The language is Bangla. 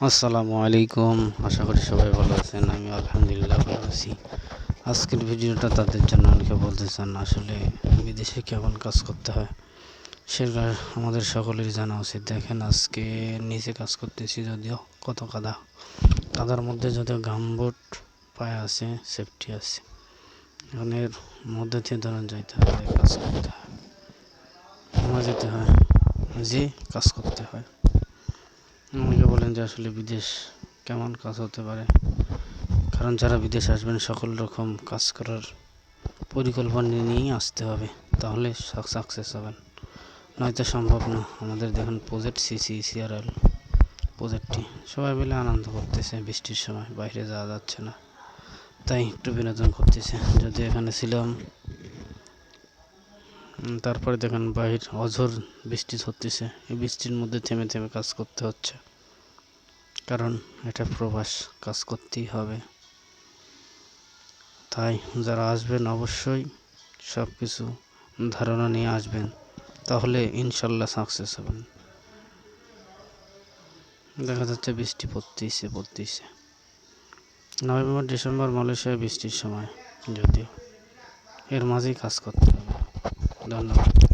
আসসালামু আলাইকুম। আশা করি সবাই ভালো আছেন। আমি আলহামদুলিল্লাহ ভালো আছি। আজকের ভিডিওটা তাদের জন্য অনেকে বলতে চান আসলে বিদেশে কেমন কাজ করতে হয় সেটা আমাদের সকলেরই জানা উচিত। দেখেন আজকে নিচে কাজ করতেছি, যদিও কত কাদার মধ্যে যদিও গামবুট পায়ে আছে, সেফটি আছে, এখন এর মধ্যে দিয়ে ধরুন যাইতে হয়, কাজ করতে হয়, যেতে হয়, যে কাজ করতে হয়। অনেকে বলেন যে আসলে বিদেশ কেমন কাজ হতে পারে, কারণ যারা বিদেশে আসবেন সকল রকম কাজ করার পরিকল্পনা নিয়েই আসতে হবে, তাহলে সাকসেস হবেন, নয়তো সম্ভব না। আমাদের দেখুন প্রজেক্ট সিসিসিআরএল প্রজেক্টটি সবাই মিলে আনন্দ করতেছে, বৃষ্টির সময় বাইরে যাওয়া যাচ্ছে না, তাই একটু বিনোদন করতেছে। যদি এখানে ছিলাম, তারপরে দেখেন বাহির অঝোর বৃষ্টি ধরতেছে, এই বৃষ্টির মধ্যে থেমে থেমে কাজ করতে হচ্ছে, কারণ এটা প্রবাস, কাজ করতেই হবে। তাই যারা আসবেন অবশ্যই সব কিছু ধারণা নিয়ে আসবেন, তাহলে ইনশাল্লাহ সাকসেস হবেন। দেখা যাচ্ছে বৃষ্টি পড়তেইছে। নভেম্বর ডিসেম্বর মালয়েশিয়ায় বৃষ্টির সময়, যদিও এর মাঝেই কাজ করতে হবে। ধন্যবাদ।